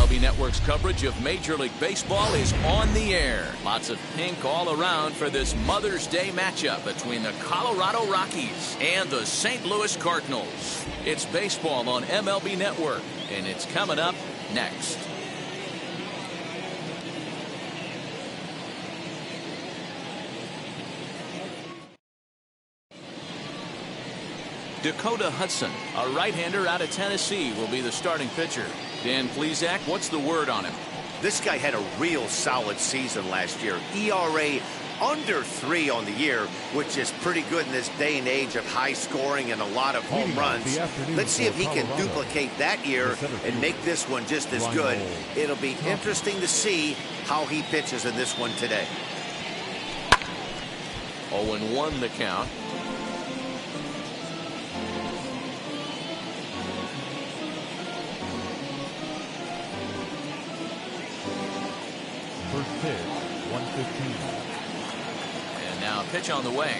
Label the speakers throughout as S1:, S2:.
S1: MLB Network's coverage of Major League Baseball is on the air. Lots of pink all around for this Mother's Day matchup between the Colorado Rockies and the St. Louis Cardinals. It's baseball on MLB Network, and it's coming up next. Dakota Hudson, a right-hander out of Tennessee, will be the starting pitcher. Dan Plesac, what's the word on him?
S2: This guy had a real solid season last year. ERA under 3 on the year, which is pretty good in this day and age of high scoring and a lot of home runs. Let's see if he can duplicate that year and make this one just as good. It'll be interesting to see how he pitches in this one today.
S1: 0-1 the count.
S3: First pitch, 115.
S1: And now a pitch on the way.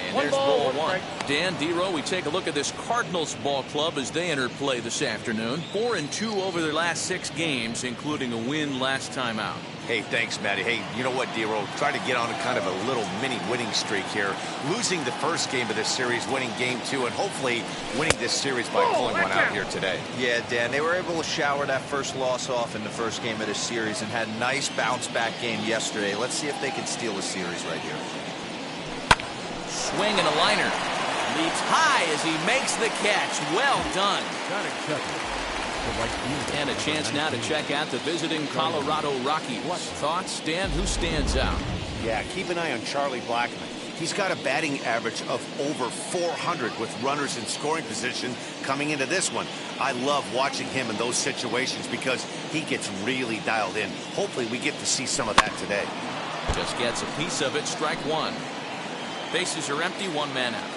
S1: And there's ball one. Dan, D-Row, we take a look at this Cardinals ball club as they enter play this afternoon. 4-2 over their last 6 games, including a win last time out.
S2: Hey, thanks, Matty. Hey, you know what, D-Row? Try to get on a kind of a little mini winning streak here. Losing the first game of this series, winning game 2, and hopefully winning this series by pulling one out here today.
S4: Yeah, Dan, they were able to shower that first loss off in the first game of this series and had a nice bounce-back game yesterday. Let's see if they can steal the series right here.
S1: Swing and a liner. Leaps high as he makes the catch. Well done.
S3: Got it covered.
S1: And a chance now to check out the visiting Colorado Rockies. Thoughts, Dan? Who stands out?
S2: Yeah, keep an eye on Charlie Blackmon. He's got a batting average of over 400 with runners in scoring position coming into this one. I love watching him in those situations because he gets really dialed in. Hopefully we get to see some of that today.
S1: Just gets a piece of it. Strike one. Bases are empty. 1 man out.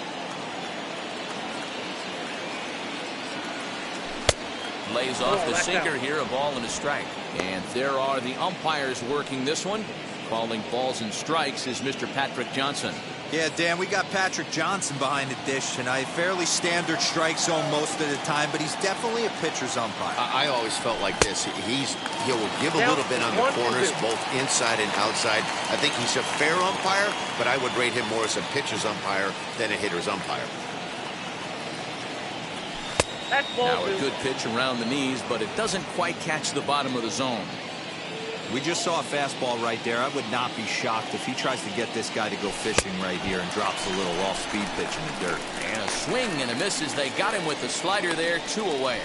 S1: Lays off the sinker here, a ball and a strike. And there are the umpires working this one. Calling balls and strikes is Mr. Patrick Johnson.
S4: Yeah, Dan, we got Patrick Johnson behind the dish tonight. Fairly standard strike zone most of the time, but he's definitely a pitcher's umpire.
S2: I always felt like this. He'll give a little bit on the corners, both inside and outside. I think he's a fair umpire, but I would rate him more as a pitcher's umpire than a hitter's umpire.
S1: Now a good pitch around the knees, but it doesn't quite catch the bottom of the zone.
S4: We just saw a fastball right there. I would not be shocked if he tries to get this guy to go fishing right here and drops a little off-speed pitch in the dirt.
S1: And a swing and a miss as they got him with the slider there, 2 away.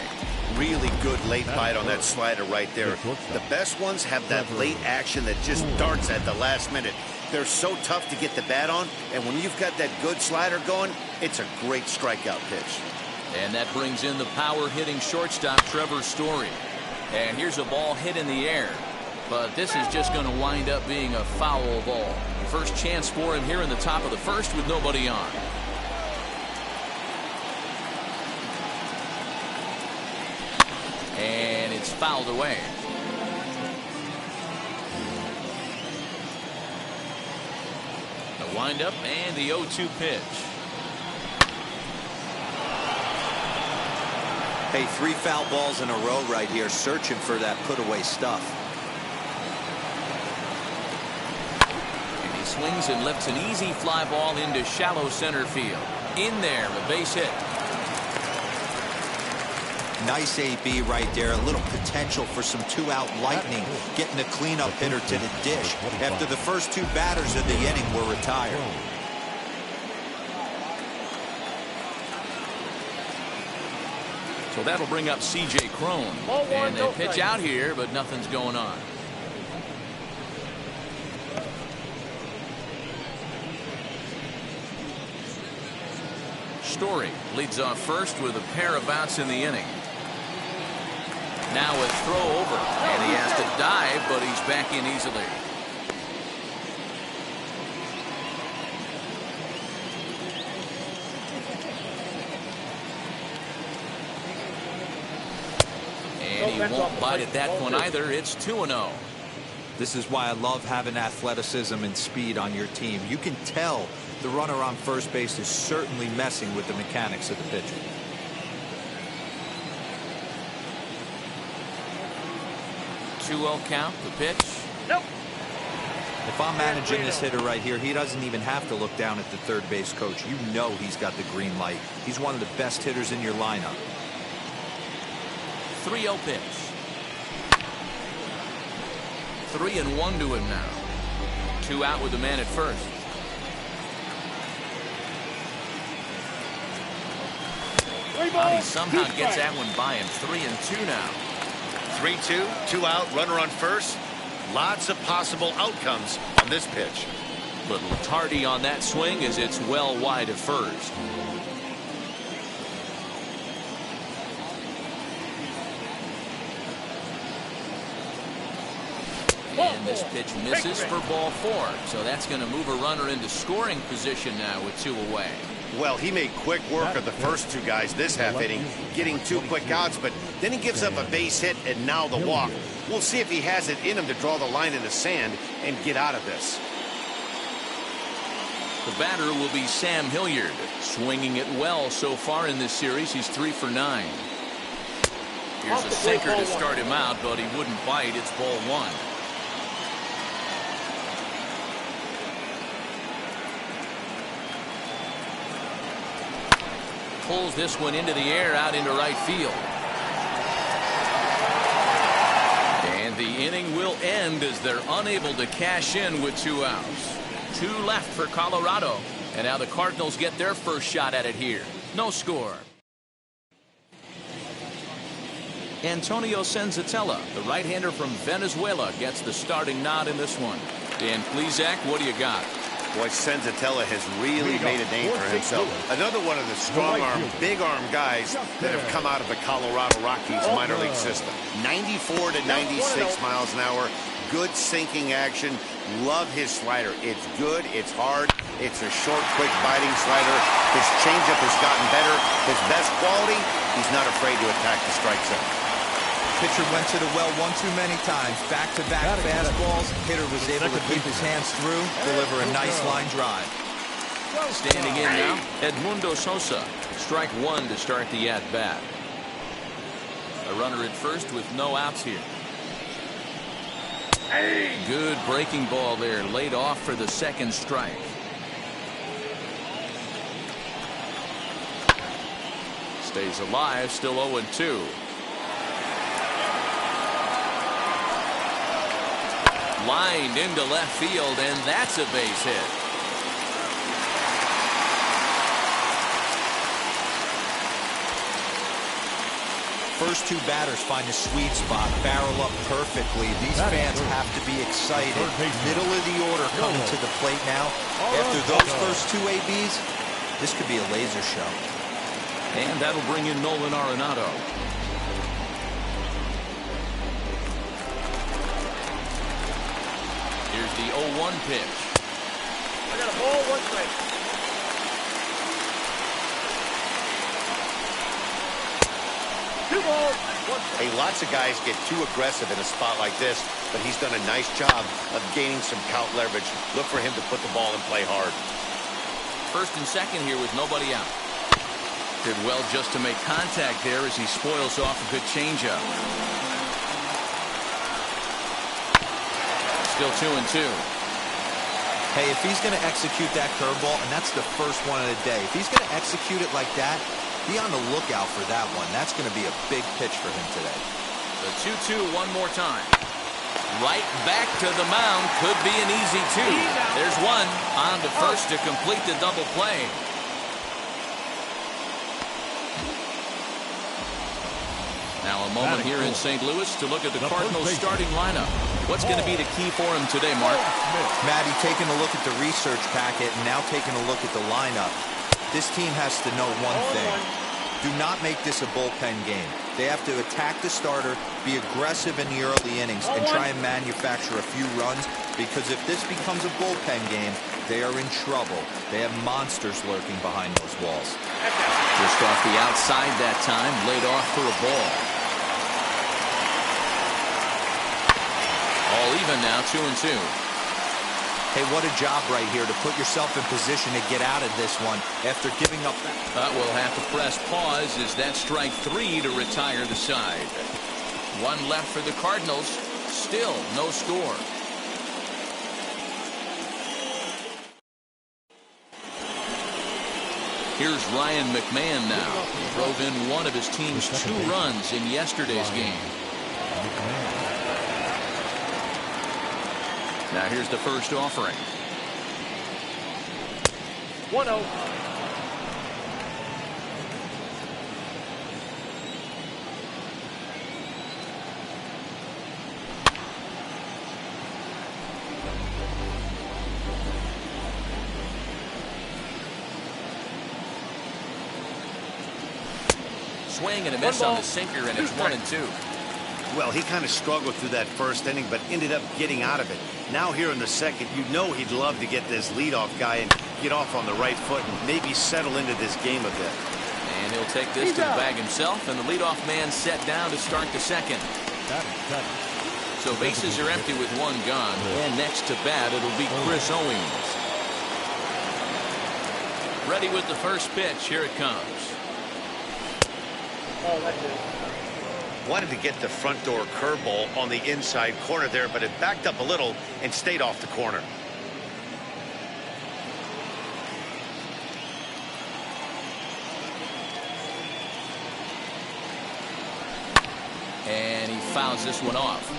S2: Really good late bite on that slider right there. The best ones have that late action that just darts at the last minute. They're so tough to get the bat on, and when you've got that good slider going, it's a great strikeout pitch.
S1: And that brings in the power-hitting shortstop, Trevor Story. And here's a ball hit in the air. But this is just going to wind up being a foul ball. First chance for him here in the top of the first with nobody on. And it's fouled away. The windup and the 0-2 pitch.
S4: Hey, 3 foul balls in a row right here, searching for that put-away stuff.
S1: Swings and lifts an easy fly ball into shallow center field. In there, a base hit.
S4: Nice AB right there. A little potential for some 2-out lightning. Getting a cleanup hitter to the dish after the first 2 batters of the inning were retired.
S1: So that'll bring up C.J. Cron. And they pitch out here, but nothing's going on. Story leads off first with a pair of outs in the inning. Now a throw over, and he has to dive, but he's back in easily. And he won't bite at that one either. It's 2-0.
S4: This is why I love having athleticism and speed on your team. You can tell the runner on first base is certainly messing with the mechanics of the pitcher.
S1: Two-0 count, the pitch. Nope.
S4: If I'm managing this hitter right here, he doesn't even have to look down at the third base coach. You know he's got the green light. He's one of the best hitters in your lineup.
S1: 3-0 pitch. 3-1 to him now. 2 out with the man at first. He somehow gets that one by him. 3-2 now.
S2: 3-2, 2 out, runner on first. Lots of possible outcomes on this pitch.
S1: Little tardy on that swing as it's well wide of first. And this pitch misses for ball 4. So that's going to move a runner into scoring position now with 2 away.
S2: Well, he made quick work of the first 2 guys this half inning, getting 2 quick outs, but then he gives up a base hit and now the walk. We'll see if he has it in him to draw the line in the sand and get out of this.
S1: The batter will be Sam Hilliard, swinging it well so far in this series. He's 3 for 9. Here's a sinker to start him out, but he wouldn't bite. It's ball 1. Pulls this one into the air out into right field. And the inning will end as they're unable to cash in with 2 outs. 2 left for Colorado. And now the Cardinals get their first shot at it here. No score. Antonio Senzatella, the right-hander from Venezuela, gets the starting nod in this one. Dan Plesac, what do you got?
S2: Boy, Senzatella has really made a name for himself. Another one of the strong-arm, big-arm guys that have come out of the Colorado Rockies minor league system. 94 to 96 miles an hour. Good sinking action. Love his slider. It's good. It's hard. It's a short, quick biting slider. His changeup has gotten better. His best quality, he's not afraid to attack the strike zone.
S4: Pitcher went to the well one too many times. Back-to-back fastballs. Hitter was able to keep his hands through, deliver a nice line drive.
S1: Standing in now, Edmundo Sosa. Strike one to start the at-bat. A runner at first with no outs here. Good breaking ball there, laid off for the second strike. Stays alive, still 0-2. Lined into left field, and that's a base hit.
S4: First two batters find a sweet spot, barrel up perfectly. These fans have to be excited. Middle of the order coming to the plate now. After those first two ABs, this could be a laser show.
S1: And that'll bring in Nolan Arenado. Here's the 0-1 pitch.
S5: I got a ball, one strike. Two balls, one strike.
S2: Hey, lots of guys get too aggressive in a spot like this, but he's done a nice job of gaining some count leverage. Look for him to put the ball and play hard.
S1: First and second here with nobody out. Did well just to make contact there as he spoils off a good changeup. Still 2-2.
S4: Hey, if he's going to execute that curveball, and that's the first one of the day, if he's going to execute it like that, be on the lookout for that one. That's going to be a big pitch for him today.
S1: The 2-2 one more time. Right back to the mound. Could be an easy two. There's one. On to first to complete the double play. Now a moment here in St. Louis to look at the Cardinals starting lineup. What's going to be the key for him today, Mark?
S4: Matty taking a look at the research packet and now taking a look at the lineup. This team has to know one thing. Do not make this a bullpen game. They have to attack the starter, be aggressive in the early innings, and try and manufacture a few runs, because if this becomes a bullpen game, they are in trouble. They have monsters lurking behind those walls.
S1: Just off the outside that time, laid off for a ball. All even now, 2-2.
S4: Hey, what a job right here to put yourself in position to get out of this one after giving up that.
S1: We'll have to press pause as that strike three to retire the side. One left for the Cardinals. Still no score. Here's Ryan McMahon now. He drove in one of his team's 2 runs in yesterday's game. Now here's the first offering.
S5: 1-0.
S1: Swing and a miss on the sinker, and it's 1-2.
S2: Well, he kind of struggled through that first inning, but ended up getting out of it. Now here in the second, you know he'd love to get this leadoff guy and get off on the right foot and maybe settle into this game a bit.
S1: And he'll take this to the bag himself, and the leadoff man set down to start the second. So bases are empty with one gone, and next to bat it'll be Chris Owings. Ready with the first pitch. Here it comes.
S5: Oh, that's it.
S2: Wanted to get the front door curveball on the inside corner there, but it backed up a little and stayed off the corner.
S1: And he fouls this one off.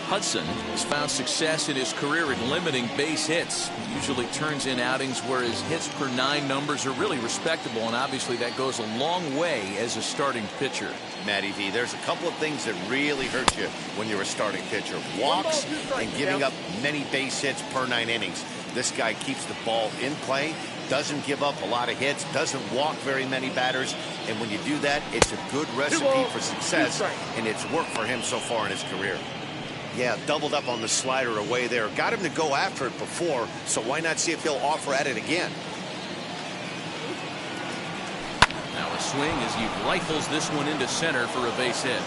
S1: Hudson has found success in his career at limiting base hits. He usually turns in outings where his hits per 9 numbers are really respectable, and obviously that goes a long way as a starting pitcher.
S2: Matty V, there's a couple of things that really hurt you when you're a starting pitcher. Walks and giving up many base hits per 9 innings. This guy keeps the ball in play, doesn't give up a lot of hits, doesn't walk very many batters, and when you do that, it's a good recipe for success, and it's worked for him so far in his career. Yeah, doubled up on the slider away there. Got him to go after it before, so why not see if he'll offer at it again?
S1: Now a swing as he rifles this one into center for a base hit.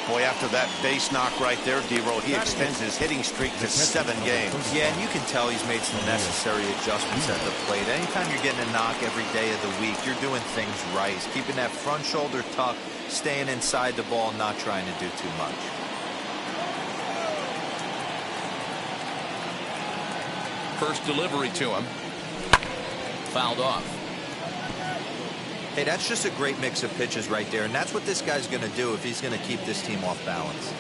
S2: Boy, after that base knock right there, D-Roll, he extends his hitting streak to 7 games.
S4: Yeah, and you can tell he's made some necessary adjustments at the plate. Anytime you're getting a knock every day of the week, you're doing things right. He's keeping that front shoulder tucked, staying inside the ball, not trying to do too much.
S1: First delivery to him. Fouled off.
S4: Hey, that's just a great mix of pitches right there, and that's what this guy's going to do if he's going to keep this team off balance.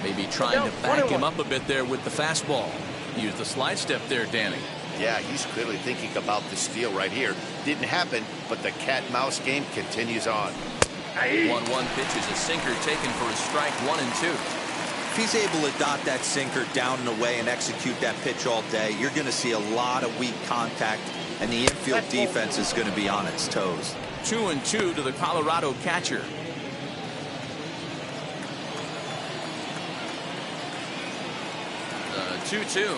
S1: Maybe trying to back him up a bit there with the fastball. Use the slide step there, Danny.
S2: Yeah, he's clearly thinking about the steal right here. Didn't happen, but the cat-mouse game continues on.
S1: 1-1 pitch is a sinker taken for a strike, 1-2.
S4: If he's able to dot that sinker down and away and execute that pitch all day, you're going to see a lot of weak contact, and the infield defense is going to be on its toes.
S1: 2-2 to the Colorado catcher. The 2-2.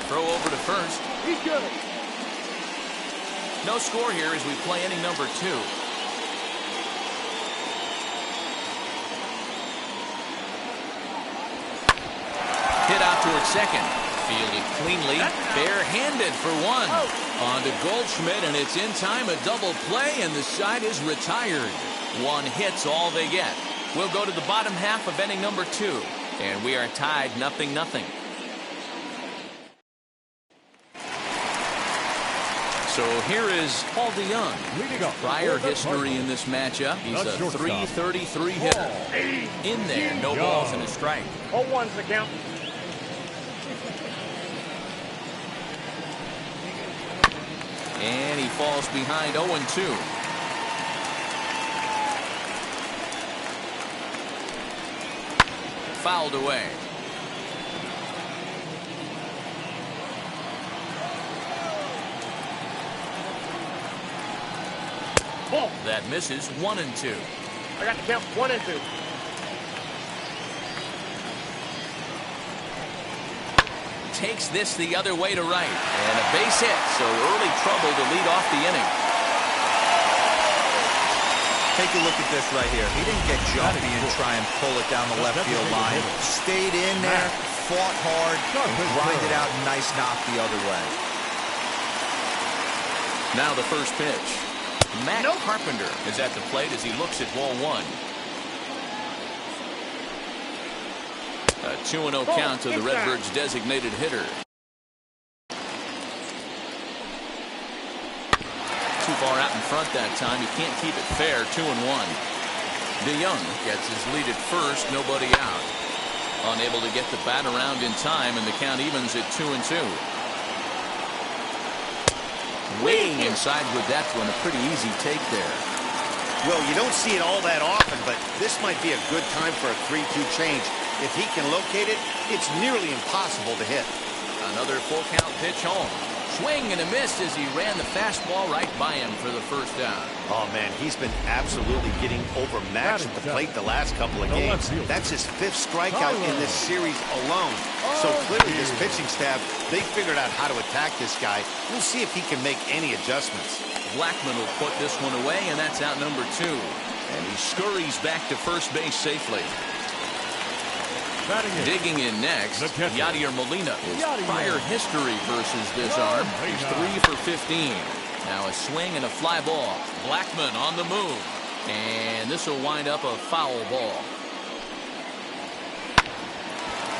S1: Throw over to first.
S5: He's good.
S1: No score here as we play inning number 2. Hit out towards second. Fielded cleanly. Barehanded for 1. On to Goldschmidt, and it's in time. A double play, and the side is retired. 1 hit's all they get. We'll go to the bottom half of inning number 2. And we are tied 0-0. So here is Paul DeYoung. Prior history in this matchup. He's a .333 hitter. In there, no balls and a strike.
S5: 0-1's the count.
S1: And he falls behind 0-2. Fouled away. That misses 1-2.
S5: I got the count 1-2.
S1: Takes this the other way to right. And a base hit, so early trouble to lead off the inning.
S4: Take a look at this right here. He didn't get jumpy and try and pull it down the left field line. Stayed in there, fought hard, and grinded out a nice knock the other way.
S1: Now the first pitch. Matt Carpenter is at the plate as he looks at ball 1. A 2-0 count to the Redbirds' designated hitter. Too far out in front that time. He can't keep it fair. 2-1. DeYoung gets his lead at first. Nobody out. Unable to get the bat around in time, and the count evens at 2-2. Weighing inside with that one, a pretty easy take there.
S2: Well, you don't see it all that often, but this might be a good time for a 3-2 change. If he can locate it, it's nearly impossible to hit.
S1: Another full count pitch home. Swing and a miss as he ran the fastball right by him for the first down.
S2: Oh, man, he's been absolutely getting overmatched at the plate the last couple of games. That's his 5th strikeout in this series alone. So clearly this pitching staff, they figured out how to attack this guy. We'll see if he can make any adjustments.
S1: Blackman will put this one away, and that's out number 2. And he scurries back to first base safely. Digging in next, Yadier Molina. His prior history versus this arm. He's 3 for 15. Now a swing and a fly ball. Blackman on the move. And this will wind up a foul ball.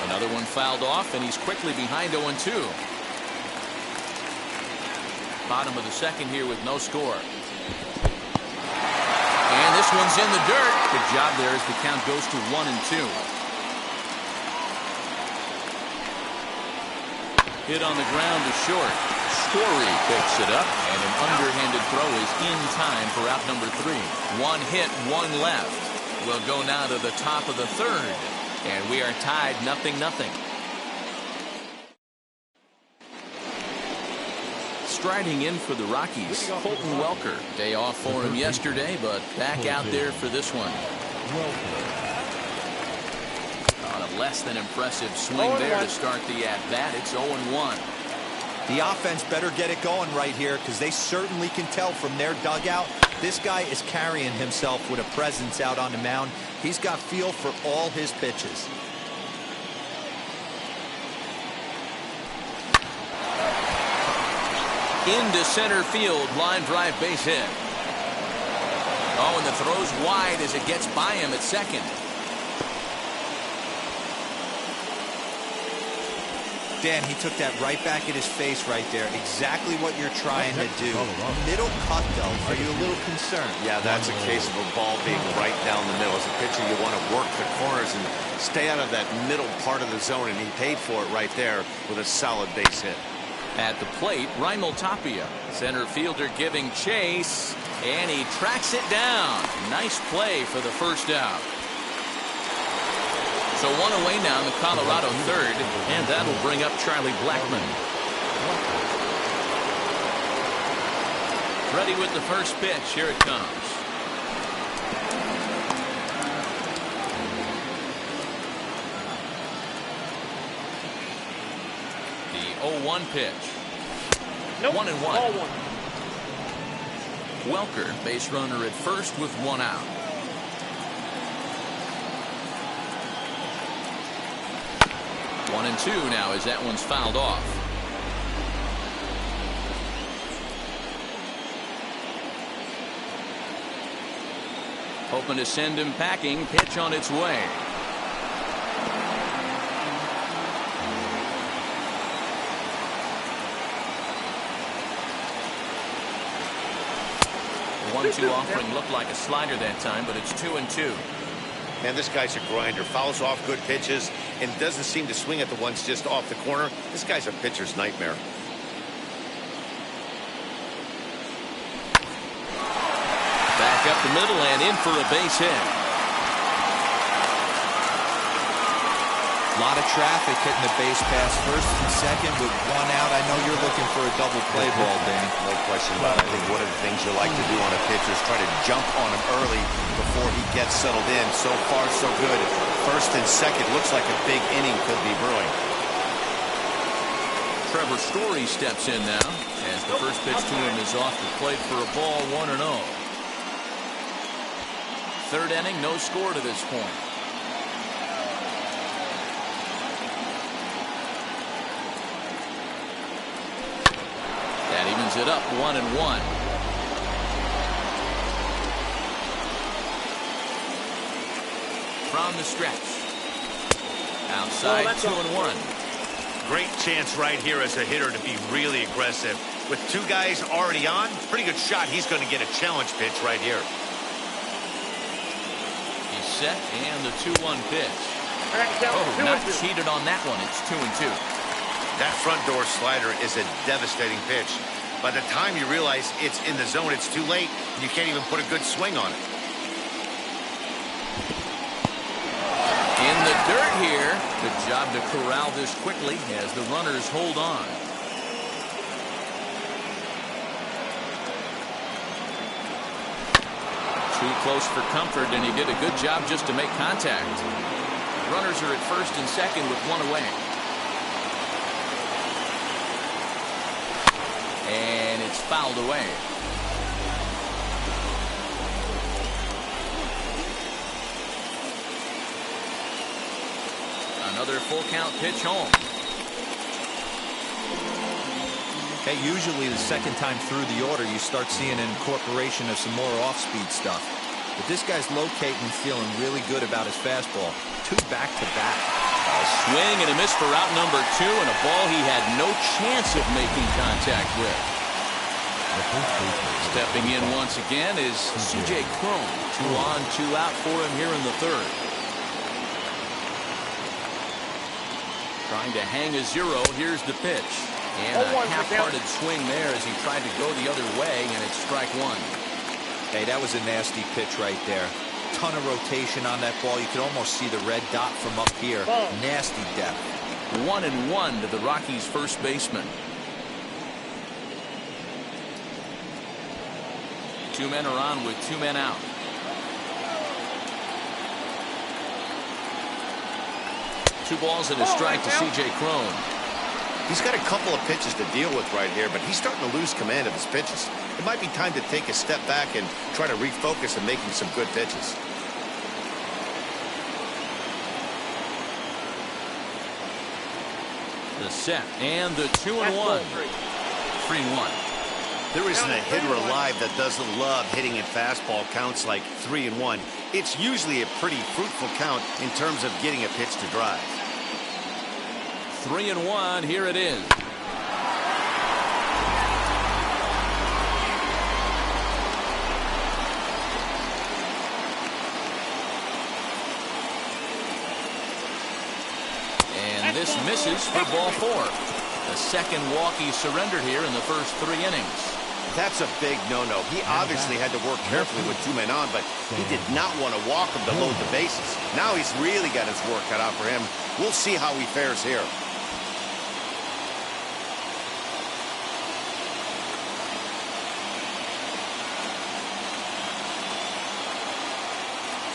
S1: Another one fouled off, and he's quickly behind 0-2. Bottom of the second here with no score. And this one's in the dirt. Good job there as the count goes to 1-2. Hit on the ground to short. Story picks it up, and an underhanded throw is in time for out number 3. 1 hit, 1 left. We'll go now to the top of the 3rd, and we are tied 0-0. Striding in for the Rockies, Colton Welker. Day off for him yesterday, but back out there for this one. On a less than impressive swing there to start the at-bat. It's 0-1.
S4: The offense better get it going right here, because they certainly can tell from their dugout this guy is carrying himself with a presence out on the mound. He's got feel for all his pitches.
S1: Into center field, line drive base hit. Oh, and the throw's wide as it gets by him at second.
S4: Dan, he took that right back at his face right there. Exactly what you're trying to do. Middle cut, though. Are you a little concerned?
S2: Yeah, that's a case of a ball being right down the middle. As a pitcher, you want to work the corners and stay out of that middle part of the zone, and he paid for it right there with a solid base hit.
S1: At the plate, Raimel Tapia. Center fielder giving chase, and he tracks it down. Nice play for the first out. So one away now in the Colorado third, and that'll bring up Charlie Blackmon. Ready with the first pitch. Here it comes. The 0-1 pitch.
S5: Nope.
S1: 1-1.
S5: Ball one.
S1: Welker, base runner at first with one out. One and two now as that one's fouled off. Hoping to send him packing. Pitch on its way. The 1-2 offering looked like a slider that time, but it's 2-2.
S2: Man, this guy's a grinder. Fouls off good pitches and doesn't seem to swing at the ones just off the corner. This guy's a pitcher's nightmare.
S1: Back up the middle and in for a base hit.
S4: A lot of traffic hitting the base pass first and second with one out. I know you're looking for a double play ball, Dan.
S2: No question about it. I think one of the things you like to do on a pitcher is try to jump on him early before he gets settled in. So far, so good. First and second looks like a big inning could be brewing.
S1: Trevor Story steps in now as the first pitch to him is off the plate for a ball, 1-0. Third inning, no score to this point. That evens it up, 1-1. From the stretch. Outside, 2-1.
S2: Great chance right here as a hitter to be really aggressive. With two guys already on, pretty good shot. He's going to get a challenge pitch right here.
S1: He's set, and the 2-1 pitch.
S5: Oh,
S1: not cheated on that one. It's 2-2.
S2: That front door slider is a devastating pitch. By the time you realize it's in the zone, it's too late. You can't even put a good swing on it.
S1: In the dirt here. Good job to corral this quickly as the runners hold on. Too close for comfort, and he did a good job just to make contact. Runners are at first and second with one away. And it's fouled away. Another full count pitch home.
S4: Hey, usually the second time through the order you start seeing an incorporation of some more off-speed stuff. But this guy's locating and feeling really good about his fastball. Two back-to-back.
S1: A swing and a miss for out number 2, and a ball he had no chance of making contact with. Stepping in once again is C.J. Cron. 2 on, 2 out for him here in the third. Trying to hang a 0. Here's the pitch. And a half-hearted swing there as he tried to go the other way, and it's strike 1.
S4: Hey, that was a nasty pitch right there. Ton of rotation on that ball. You could almost see the red dot from up here. Nasty depth.
S1: 1-1 to the Rockies' first baseman. 2 men are on with 2 men out. 2 balls and a strike to C.J. Cron.
S2: He's got a couple of pitches to deal with right here, but he's starting to lose command of his pitches. It might be time to take a step back and try to refocus on making some good pitches.
S1: The set and the 2-1. 3-1.
S2: There isn't a hitter alive that doesn't love hitting at fastball counts like 3-1. It's usually a pretty fruitful count in terms of getting a pitch to drive.
S1: 3-1. Here it is. And this misses for ball 4. The second walk he surrendered here in the first 3 innings.
S2: That's a big no-no. He obviously had to work carefully with 2 men on, but he did not want to walk him to load the bases. Now he's really got his work cut out for him. We'll see how he fares here.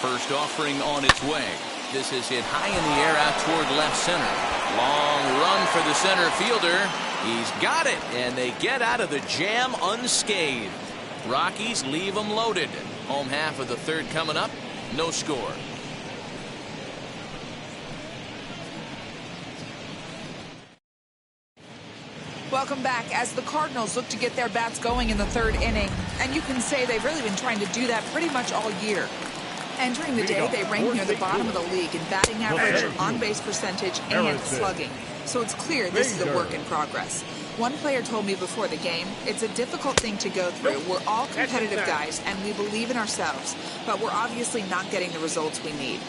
S1: First offering on its way. This is hit high in the air out toward left center. Long run for the center fielder. He's got it, and they get out of the jam unscathed. Rockies leave them loaded. Home half of the 3rd coming up. No score.
S6: Welcome back as the Cardinals look to get their bats going in the 3rd inning. And you can say they've really been trying to do that pretty much all year. Entering the day, they rank near the bottom of the league in batting average, on-base percentage, and slugging. So it's clear this is a work in progress. One player told me before the game, it's a difficult thing to go through. We're all competitive guys, and we believe in ourselves, but we're obviously not getting the results we need.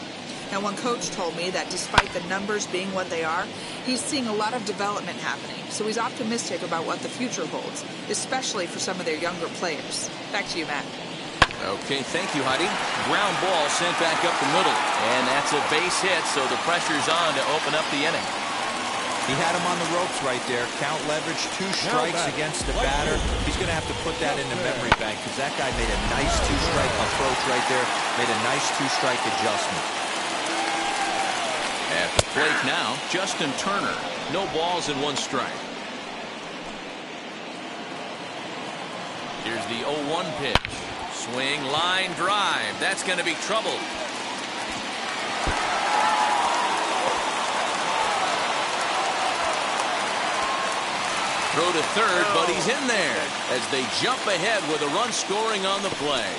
S6: Now, one coach told me that despite the numbers being what they are, he's seeing a lot of development happening, so he's optimistic about what the future holds, especially for some of their younger players. Back to you, Matt.
S1: Okay, thank you, Heidi. Ground ball sent back up the middle, and that's a base hit, so the pressure's on to open up the inning.
S4: He had him on the ropes right there. Count leverage, 2 strikes against the batter. He's going to have to put that in the memory bank because that guy made a nice 2-strike approach right there. Made a nice 2-strike adjustment.
S1: At the plate now, Justin Turner. No balls and 1 strike. Here's the 0-1 pitch. Swing, line, drive. That's going to be trouble. Throw to 3rd, but he's in there as they jump ahead with a run scoring on the play.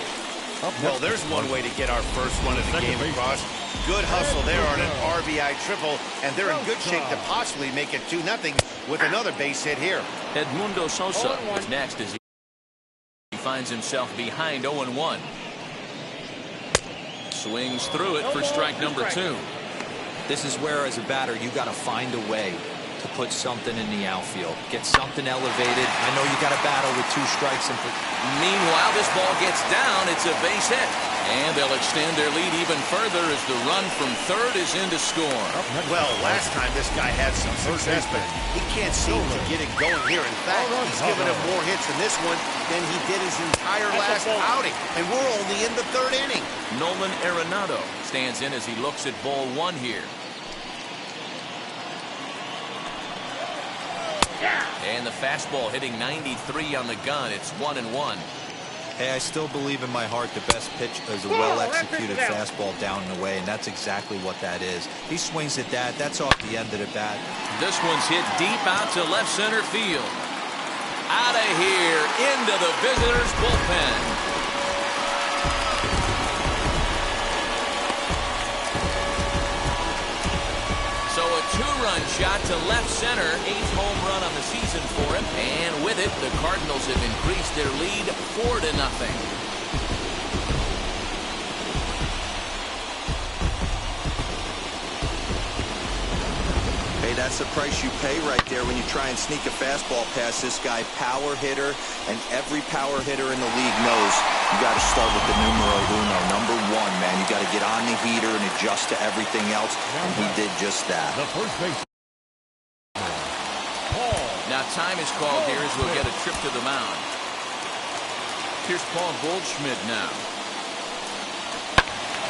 S2: Well, there's one way to get our first run of the game across. Good hustle there on an RBI triple, and they're in good shape to possibly make it 2-0 with another base hit here.
S1: Edmundo Sosa is next as he finds himself behind 0-1. Swings through it for strike number 2.
S4: This is where, as a batter, you got to find a way to put something in the outfield. Get something elevated. I know you got to battle with 2 strikes.
S1: Meanwhile, this ball gets down. It's a base hit. And they'll extend their lead even further as the run from 3rd is in to score.
S2: Well, last time this guy had some success, but he can't seem to get it going here. In fact, he's given up more hits in this one than he did his entire last outing. And we're only in the 3rd inning.
S1: Nolan Arenado stands in as he looks at ball 1 here. And the fastball hitting 93 on the gun. It's 1-1.
S4: Hey, I still believe in my heart the best pitch is a well-executed fastball down and away, and that's exactly what that is. He swings at that. That's off the end of the bat.
S1: This one's hit deep out to left center field. Out of here, into the visitors' bullpen. So a 2-run shot to left center, 8th home run on the season for him, and with it, the Cardinals have increased their lead 4-0.
S4: Hey, that's the price you pay right there when you try and sneak a fastball past this guy. Power hitter, and every power hitter in the league knows you got to start with the numero uno, number 1, man. You got to get on the heater and adjust to everything else, and he did just that.
S3: The first base.
S1: Now time is called here as we'll get a trip to the mound. Here's Paul Goldschmidt now.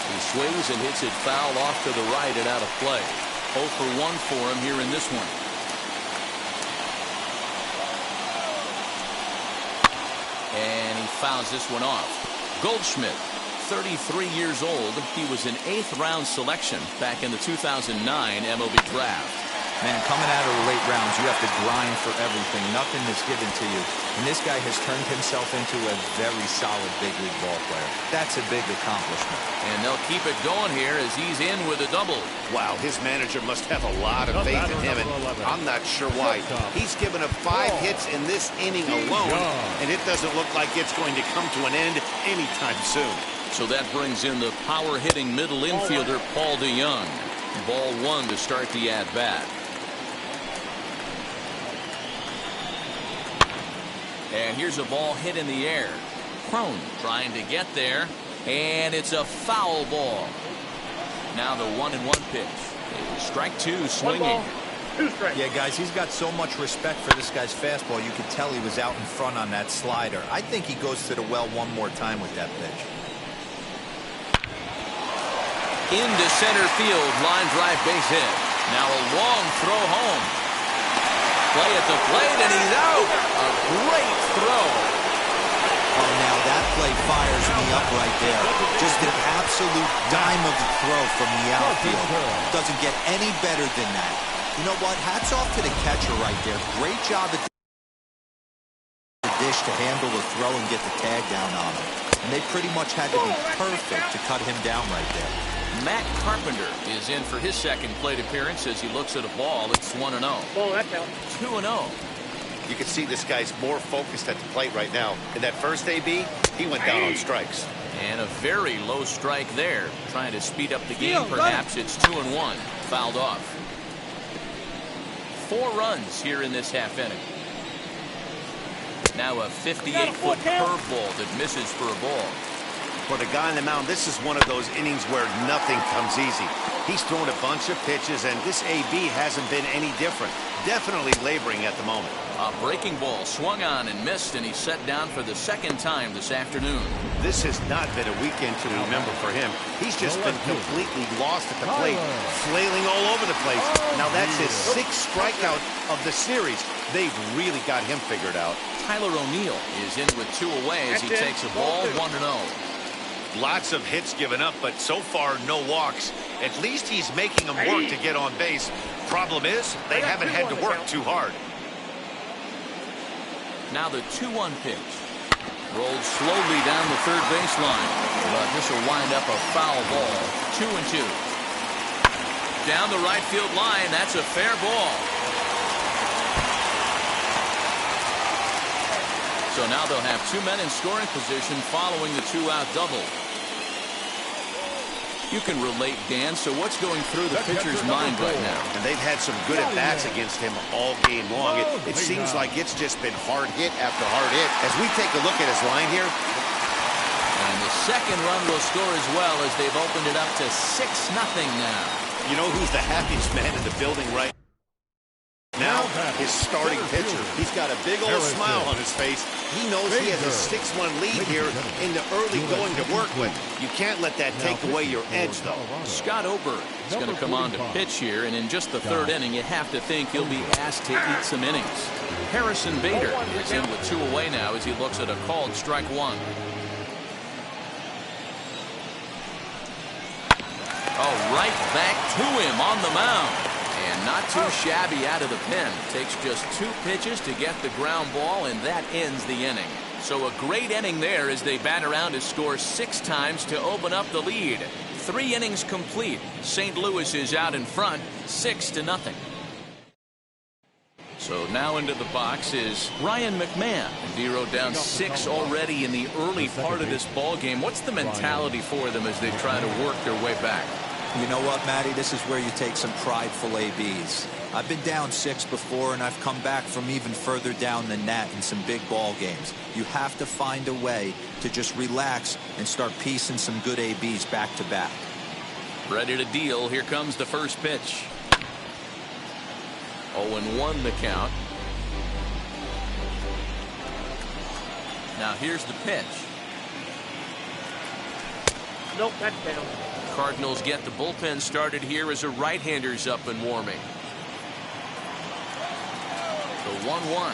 S1: He swings and hits it foul off to the right and out of play. 0 for 1 for him here in this one. And he fouls this one off. Goldschmidt, 33 years old. He was an 8th round selection back in the 2009 MLB draft.
S4: Man, coming out of the late rounds, you have to grind for everything. Nothing is given to you. And this guy has turned himself into a very solid big league ball player. That's a big accomplishment.
S1: And they'll keep it going here as he's in with a double.
S2: Wow, his manager must have a lot of faith in him, and I'm not sure why. He's given up 5 hits in this inning alone, and it doesn't look like it's going to come to an end anytime soon.
S1: So that brings in the power-hitting middle infielder, Paul DeYoung. Ball 1 to start the at-bat. And here's a ball hit in the air. Crone trying to get there, and it's a foul ball. Now the 1-1 pitch. Strike 2 swinging.
S5: 2 strikes.
S4: Yeah, guys, he's got so much respect for this guy's fastball. You could tell he was out in front on that slider. I think he goes to the well one more time with that pitch.
S1: Into center field, line drive base hit. Now a long throw home. Play at the plate, and he's out. A great throw.
S4: Oh, now that play fires me up right there. Just an absolute dime of a throw from the outfield. Doesn't get any better than that. You know what? Hats off to the catcher right there. Great job at the dish to handle the throw and get the tag down on him. And they pretty much had to be perfect to cut him down right there.
S1: Matt Carpenter is in for his second plate appearance as he looks at a ball. It's 1-0.
S5: Ball, that counts.
S1: 2-0.
S2: You can see this guy's more focused at the plate right now. In that first AB, he went down on strikes.
S1: And a very low strike there. Trying to speed up the game, perhaps. It's 2-1. Fouled off. 4 runs here in this half inning. Now a 58-foot curveball that misses for a ball.
S2: For the guy on the mound, this is one of those innings where nothing comes easy. He's thrown a bunch of pitches, and this AB hasn't been any different. Definitely laboring at the moment.
S1: A breaking ball swung on and missed, and he's set down for the second time this afternoon.
S2: This has not been a weekend to remember for him. He's just been completely lost at the plate, flailing all over the place. Now that's his 6th strikeout of the series. They've really got him figured out.
S1: Tyler O'Neill is in with 2 away as he takes a ball 1-0.
S2: Lots of hits given up, but so far no walks. At least he's making them work to get on base. Problem is, they haven't had to work too hard. Now the 2-1 pitch. Rolled slowly down the third baseline. But this will wind up a foul ball. 2-2. Down the right field line. That's a fair ball. So now they'll have 2 men in scoring position following the 2-out double. You can relate, Dan. So what's going through the pitcher's mind right now? And they've had some good at-bats against him all game long. It seems like it's just been hard hit after hard hit. As we take a look at his line here.
S1: And the second run will score as well as they've opened it up to 6-0 now.
S2: You know who's the happiest man in the building right now? His starting pitcher. He's got a big old smile on his face. He knows he has a 6-1 lead here in the early going to work with. You can't let that take away your edge, though.
S1: Scott Oberg is going to come on to pitch here, and in just the 3rd inning, you have to think he'll be asked to eat some innings. Harrison Bader is in with 2 away now as he looks at a called strike 1. Oh, right back to him on the mound. And not too shabby out of the pen. Takes just 2 pitches to get the ground ball, and that ends the inning. So a great inning there as they bat around to score 6 times to open up the lead. 3 innings complete. St. Louis is out in front, 6-0. So now into the box is Ryan McMahon. And Dero down 6 already in the early part of this ball game. What's the mentality for them as they try to work their way back?
S4: You know what, Matty? This is where you take some prideful ABs. I've been down 6 before, and I've come back from even further down than that in some big ball games. You have to find a way to just relax and start piecing some good ABs back to back.
S1: Ready to deal. Here comes the first pitch. 0-1 the count. Now here's the pitch.
S5: Nope, that's down.
S1: Cardinals get the bullpen started here as a right-hander's up and warming. The 1-1.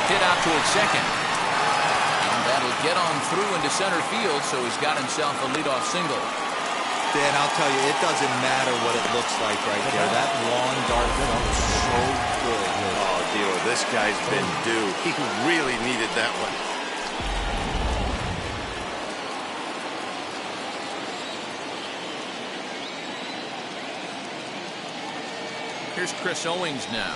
S1: Hit out towards second. And that'll get on through into center field, so he's got himself a leadoff single.
S4: Dan, I'll tell you, it doesn't matter what it looks like right there. That lawn dart felt so good.
S2: Oh, Dio, this guy's been due. He really needed that one.
S1: Here's Chris Owings now,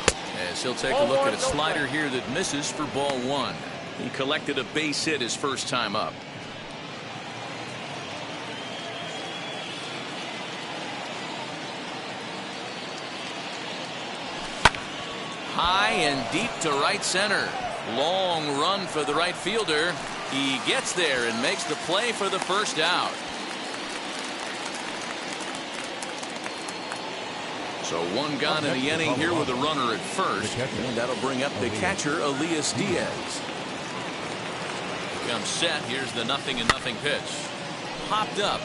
S1: as he'll take a look at a slider here that misses for ball one. He collected a base hit his first time up. High and deep to right center. Long run for the right fielder. He gets there and makes the play for the first out. So one gone in the inning here with a runner at first. And that'll bring up the catcher, Elias Diaz. Comes set. Here's the 0-0 pitch. Popped up.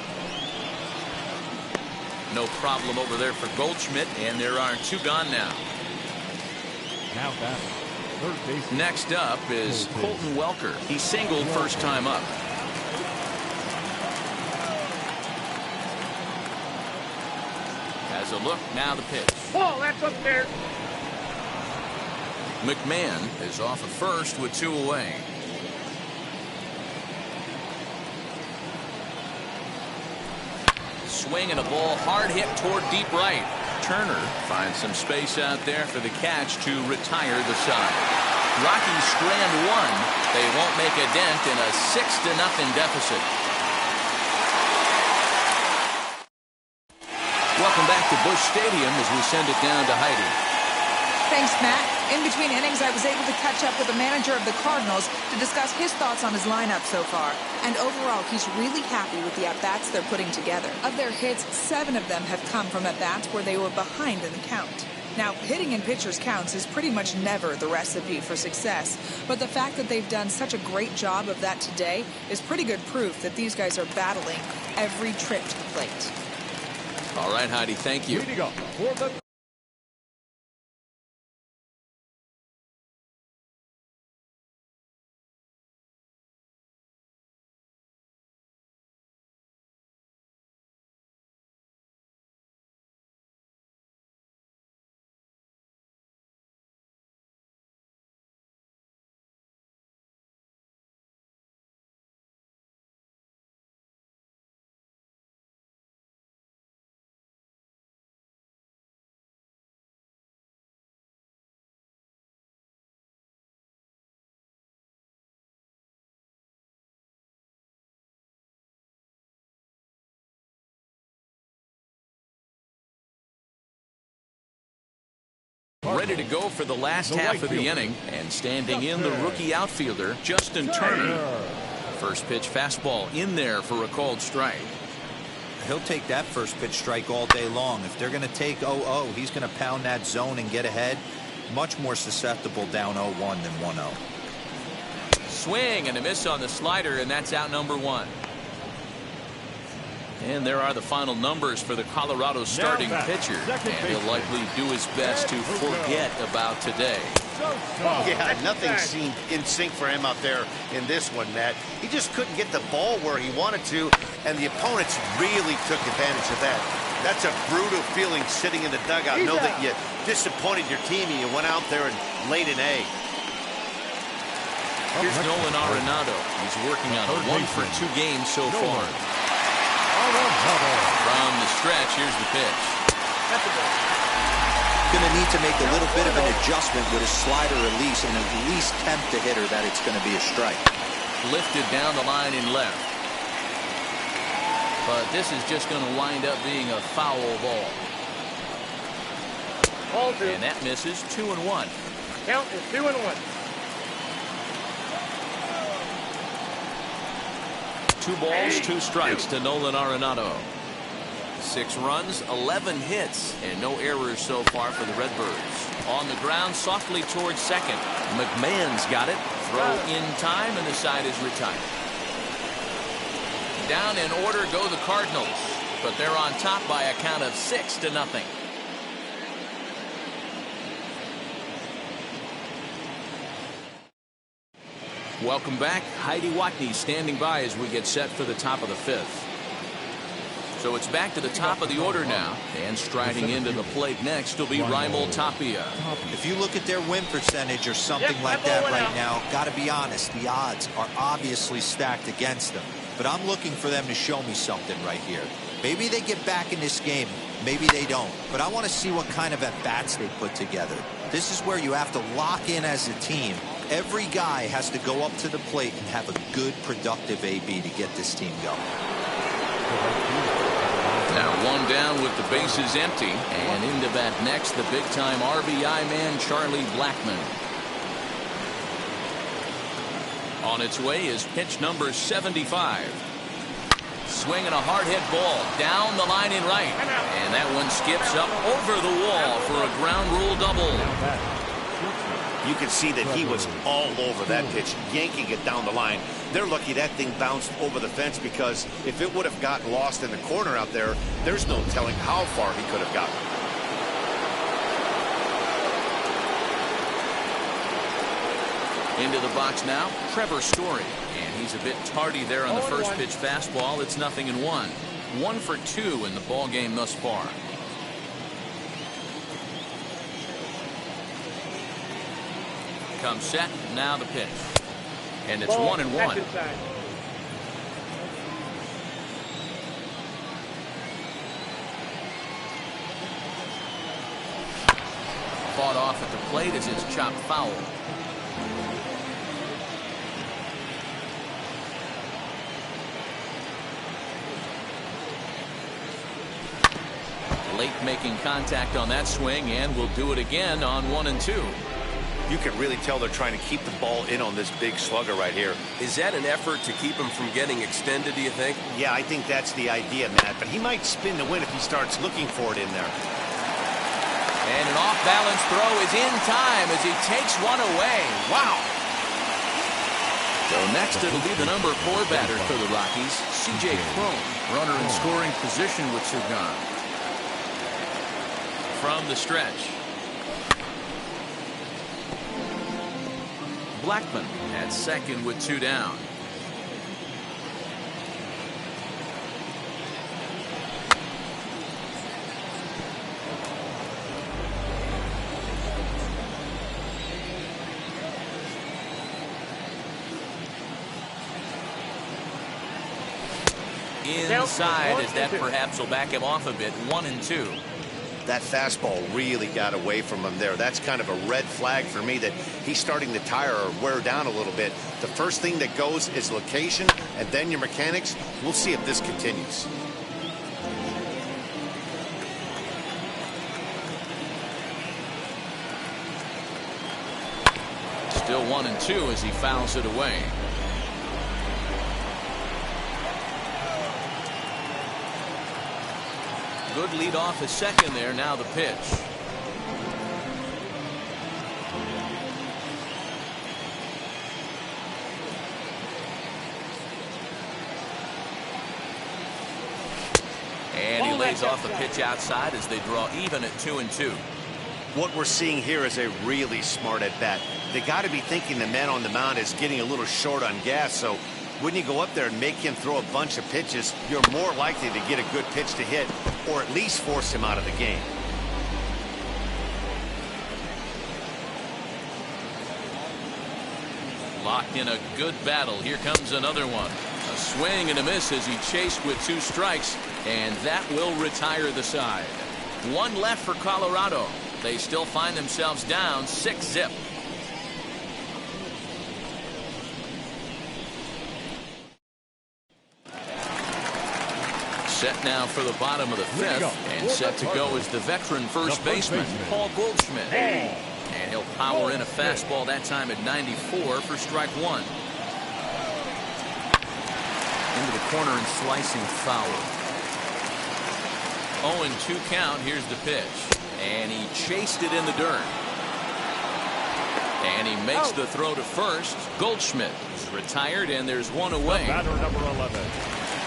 S1: No problem over there for Goldschmidt, and there are two gone now.
S3: Now back. Third base.
S1: Next up is Colton Welker. He singled first time up. Has a look, now the pitch.
S5: Whoa, that's up there.
S1: McMahon is off of first with two away. Swing and a ball hard hit toward deep right. Turner finds some space out there for the catch to retire the side. Rockies strand one. They won't make a dent in a 6-0 deficit. Welcome back to Busch Stadium as we send it down to Heidi.
S6: Thanks, Matt. In between innings, I was able to catch up with the manager of the Cardinals to discuss his thoughts on his lineup so far. And overall, he's really happy with the at-bats they're putting together. Of their hits, 7 of them have come from at-bats where they were behind in the count. Now, hitting in pitchers' counts is pretty much never the recipe for success. But the fact that they've done such a great job of that today is pretty good proof that these guys are battling every trip to the plate.
S1: All right, Heidi, thank you.
S3: Leading up for the
S1: ready to go for the last half of the inning, and standing in the rookie outfielder, Justin Turner. First pitch fastball in there for a called strike.
S4: He'll take that first pitch strike all day long. If they're going to take 0-0, he's going to pound that zone and get ahead. Much more susceptible down 0-1 than 1-0.
S1: Swing and a miss on the slider, and that's out number 1. And there are the final numbers for the Colorado starting pitcher. And he'll likely do his best to forget about today.
S2: Yeah, nothing seemed in sync for him out there in this one, Matt. He just couldn't get the ball where he wanted to, and the opponents really took advantage of that. That's a brutal feeling sitting in the dugout. Know that you disappointed your team and you went out there and laid an egg.
S1: Here's Nolan Arenado. He's working on a 1-for-2 game so far. From the stretch, here's the pitch.
S4: Going to need to make a little bit of an adjustment with his slider release and at least tempt the hitter that it's going to be a strike.
S1: Lifted down the line in left. But this is just going to wind up being a foul ball. And that misses. 2-1.
S5: Count is 2-1.
S1: 2 balls, 2 strikes to Nolan Arenado. 6 runs, 11 hits, and no errors so far for the Redbirds. On the ground, softly towards second. McMahon's got it. Throw in time, and the side is retired. Down in order go the Cardinals, but they're on top by a count of 6-0. Welcome back. Heidi Watney standing by as we get set for the top of the 5th. So it's back to the top of the order now, and striding into the plate next will be Raimel Tapia.
S4: If you look at their win percentage or something like that right now, got to be honest, the odds are obviously stacked against them. But I'm looking for them to show me something right here. Maybe they get back in this game, maybe they don't. But I want to see what kind of at-bats they put together. This is where you have to lock in as a team. Every guy has to go up to the plate and have a good, productive AB to get this team going.
S1: Now 1 down with the bases empty, and into bat next, the big-time RBI man, Charlie Blackmon. On its way is pitch number 75. Swinging a hard hit ball down the line in right, and that one skips up over the wall for a ground rule double.
S2: You can see that he was all over that pitch, yanking it down the line. They're lucky that thing bounced over the fence, because if it would have gotten lost in the corner out there, there's no telling how far he could have gotten.
S1: Into the box now, Trevor Story, and he's a bit tardy there on the first pitch fastball. It's 0-1. 1 for 2 in the ball game thus far. Comes set, now the pitch, and it's 1-1. Fought off at the plate as it's chopped foul. Late making contact on that swing, and will do it again on 1-2.
S2: You can really tell they're trying to keep the ball in on this big slugger right here.
S7: Is that an effort to keep him from getting extended, do you think?
S2: Yeah, I think that's the idea, Matt. But he might spin the win if he starts looking for it in there.
S1: And an off-balance throw is in time as he takes one away. Wow. So next it'll be the number 4 batter for the Rockies, C.J. Cron. Runner in scoring position with 2 gone. From the stretch, Blackmon at second with 2 down. Inside, as that perhaps will back him off a bit. 1-2.
S2: That fastball really got away from him there. That's kind of a red flag for me that he's starting to tire or wear down a little bit. The first thing that goes is location, and then your mechanics. We'll see if this continues.
S1: Still 1-2 as he fouls it away. Good lead off his second there. Now the pitch. And he lays off the pitch outside as they draw even at 2-2.
S2: What we're seeing here is a really smart at bat. They got to be thinking the man on the mound is getting a little short on gas, so when you go up there and make him throw a bunch of pitches, you're more likely to get a good pitch to hit, or at least force him out of the game.
S1: Locked in a good battle. Here comes another one. A swing and a miss as he chased with 2 strikes, and that will retire the side. 1 left for Colorado. They still find themselves down 6-0. Set now for the bottom of the 5th, and set to go is the veteran first baseman, Paul Goldschmidt. And he'll power in a fastball that time at 94 for strike 1. Into the corner and slicing foul. 0-2 count. Here's the pitch. And he chased it in the dirt. And he makes the throw to first. Goldschmidt is retired, and there's one away.
S3: Batter number 11.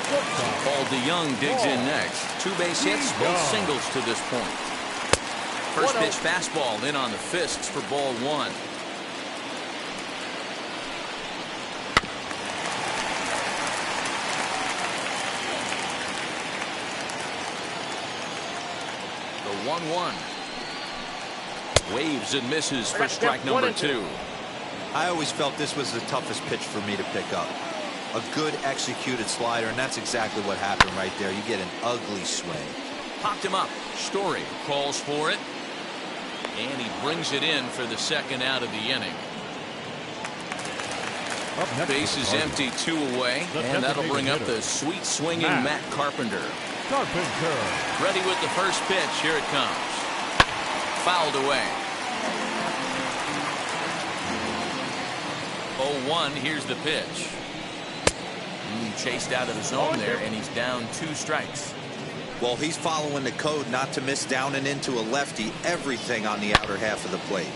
S1: Paul DeYoung digs in next. 2 base hits, both singles to this point. First pitch fastball in on the fists for ball 1. The 1-1. Waves and misses for strike number 2.
S4: I always felt this was the toughest pitch for me to pick up. A good executed slider, and that's exactly what happened right there. You get an ugly swing.
S1: Popped him up. Story calls for it. And he brings it in for the second out of the inning. Base is empty, 2 away. And that'll bring up the sweet swinging Matt Carpenter. Ready with the first pitch. Here it comes. Fouled away. 0-1. Here's the pitch. Chased out of the zone there, and he's down 2 strikes.
S4: Well, he's following the code not to miss down and into a lefty. Everything on the outer half of the plate.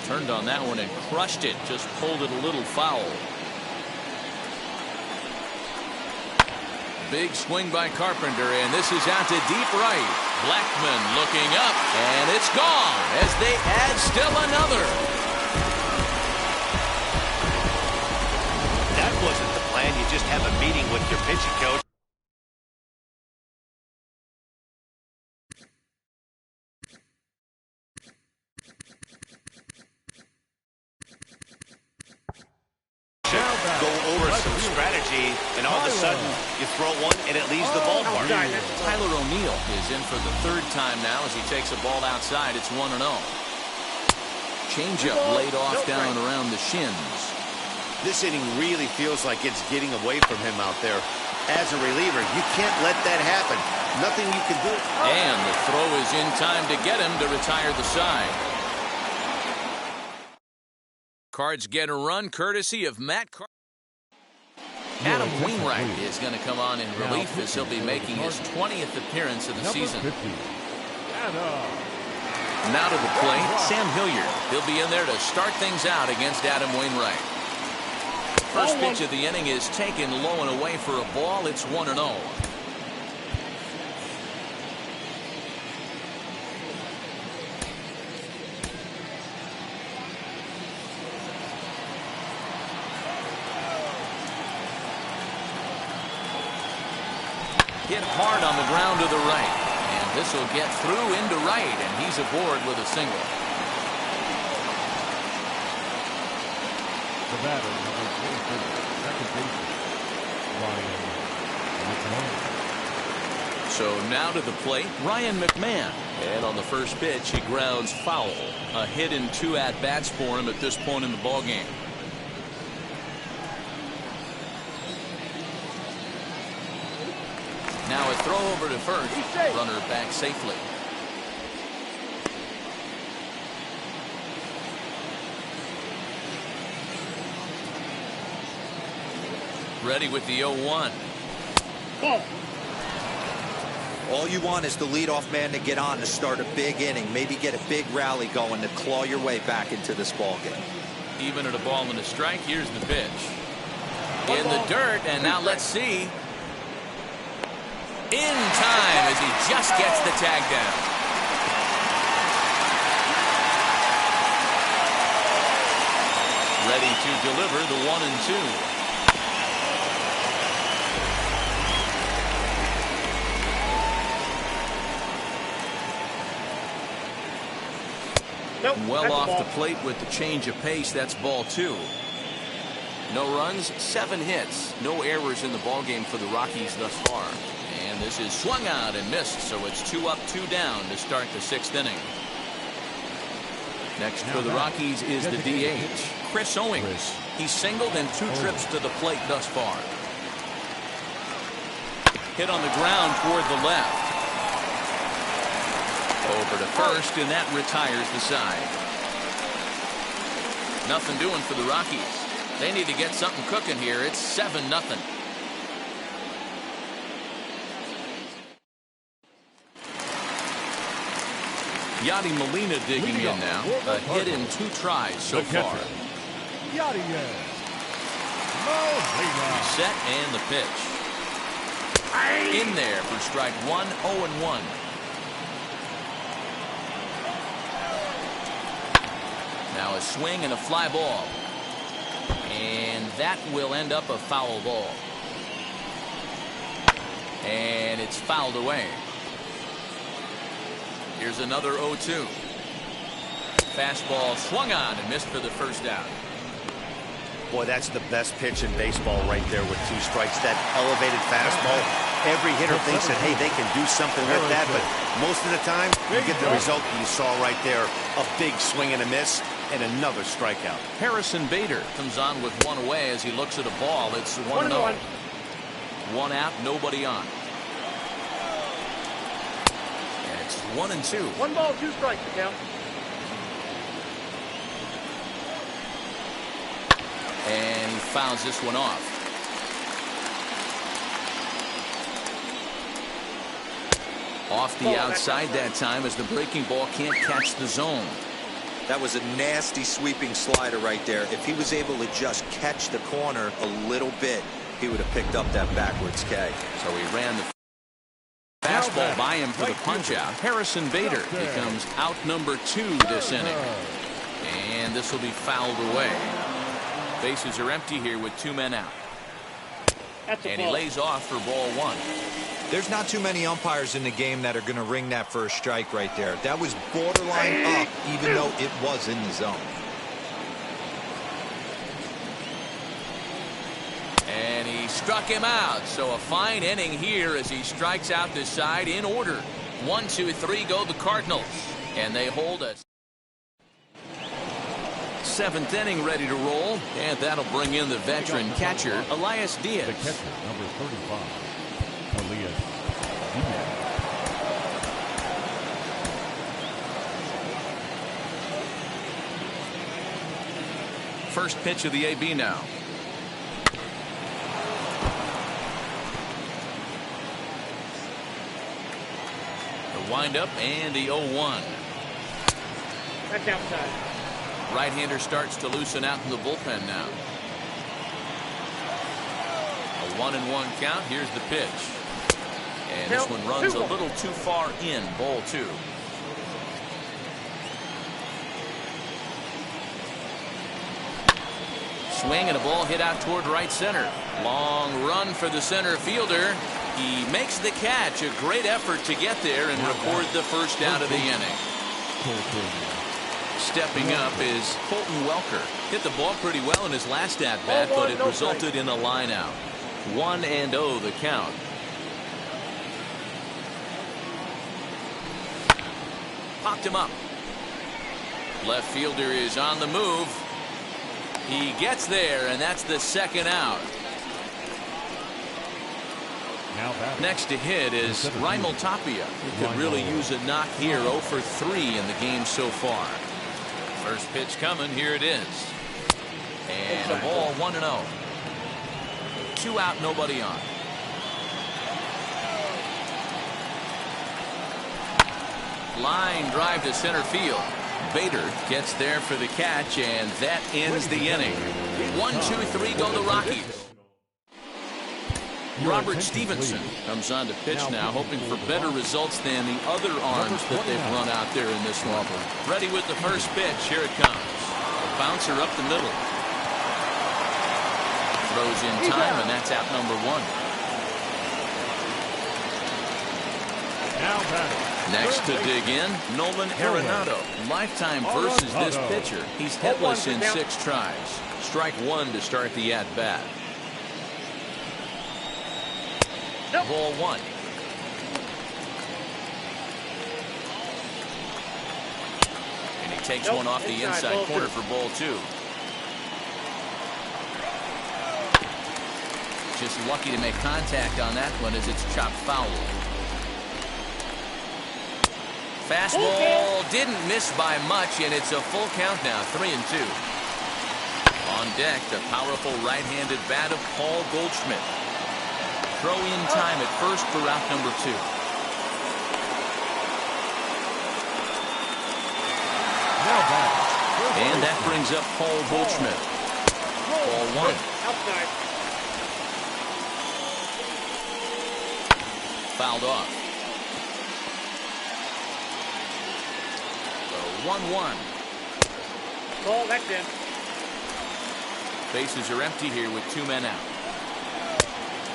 S1: Turned on that one and crushed it. Just pulled it a little foul. Big swing by Carpenter, and this is out to deep right. Blackman looking up, and it's gone as they add still another.
S2: That wasn't the plan. You just have a meeting with your pitching coach. Go over some strategy, and all of a sudden you throw one and it leaves the ballpark.
S1: Tyler O'Neill is in for the 3rd time now as he takes a ball outside. It's 1-0. Changeup laid off down around the shins.
S2: This inning really feels like it's getting away from him out there. As a reliever, you can't let that happen. Nothing you can do.
S1: And the throw is in time to get him to retire the side. Cards get a run courtesy of Matt Carpenter. Adam Wainwright is going to come on in relief as he'll be making his 20th appearance of the season. Now to the plate, Sam Hilliard. He'll be in there to start things out against Adam Wainwright. First pitch of the inning is taken low and away for a ball. It's 1-0. Hit hard on the ground to the right. And this will get through into right, and he's aboard with a single.
S3: The batter, number 23, second baseman, Ryan McMahon.
S1: So now to the plate, Ryan McMahon. And on the first pitch, he grounds foul. A hit in 2 at-bats for him at this point in the ballgame. Now a throw over to first. Runner back safely. Ready with the 0-1.
S4: All you want is the leadoff man to get on to start a big inning. Maybe get a big rally going to claw your way back into this ballgame.
S1: Even at a ball and a strike, here's the pitch. In the dirt, and now let's see. In time as he just gets the tag down. Ready to deliver the 1-2. Well off the plate with the change of pace. That's ball 2. No runs, 7 hits, no errors in the ballgame for the Rockies thus far. And this is swung out and missed, so it's 2 up, 2 down to start the 6th inning. Next for the Rockies is the DH, Chris Owings. He's singled in 2 trips to the plate thus far. Hit on the ground toward the left. Over to first, and that retires the side. Nothing doing for the Rockies. They need to get something cooking here. It's 7-0. Yadi Molina digging in now. A hit in 2 tries so far. Set and the pitch. In there for strike 1, 0-1. Now a swing and a fly ball. And that will end up a foul ball. And it's fouled away. Here's another 0-2. Fastball swung on and missed for the first out.
S2: Boy, that's the best pitch in baseball right there with 2 strikes. That elevated fastball. Every hitter thinks that, hey, they can do something with that, but most of the time, you get the result you saw right there. A big swing and a miss, and another strikeout.
S1: Harrison Bader comes on with 1 away as he looks at a ball. It's 1-0. 1 out, nobody on. And it's 1-2.
S5: 1 ball, 2 strikes to count.
S1: And he fouls this one off. Off the outside that time as the breaking ball can't catch the zone.
S4: That was a nasty sweeping slider right there. If he was able to just catch the corner a little bit, he would have picked up that backwards K.
S1: So he ran the fastball by him for the punch out. Harrison Bader becomes out number 2 this inning. And this will be fouled away. Bases are empty here with 2 men out. And he lays off for ball 1.
S4: There's not too many umpires in the game that are going to ring that first strike right there. That was borderline up, even though it was in the zone.
S1: And he struck him out. So a fine inning here as he strikes out this side in order. 1, 2, 3 go the Cardinals. And they hold us. 7th inning ready to roll. And that'll bring in the veteran catcher, Elias Diaz.
S3: The catcher, number 35. Elias Diaz.
S1: First pitch of the AB now. The windup and the 0-1.
S5: That's outside.
S1: Right-hander starts to loosen out in the bullpen now. A 1-1 count. Here's the pitch. And this one runs a little too far in. Ball 2. Swing and a ball hit out toward right center. Long run for the center fielder. He makes the catch. A great effort to get there and record the first out of the inning. Stepping up is Colton Welker. Hit the ball pretty well in his last at-bat, but it resulted in a line-out. 1-0 the count. Popped him up. Left fielder is on the move. He gets there, and that's the second out. Next to hit is Raimel Tapia, who could really use a knock here. 0 for 3 in the game so far. First pitch coming. Here it is. And a ball 1-0. 2 out, nobody on. Line drive to center field. Bader gets there for the catch, and that ends the inning. 1, 2, 3 go the Rockies. Robert Stevenson comes on to pitch now, hoping for better results than the other arms that they've run out there in this one. Ready with the first pitch. Here it comes. A bouncer up the middle. Throws in time, and that's out number 1. Next to dig in, Nolan Arenado. Lifetime versus this pitcher. He's hitless in 6 tries. Strike 1 to start the at-bat. Ball 1. And he takes one off the inside corner for ball 2. Just lucky to make contact on that one as it's chopped foul. Fastball didn't miss by much, and it's a full count now. 3-2. On deck, the powerful right-handed bat of Paul Goldschmidt. Throw in time at first for route number 2. And that brings up Paul Goldschmidt. Ball one.
S5: Outside.
S1: Fouled off. The 1-1.
S5: Ball, that's in.
S1: Bases are empty here with 2 men out.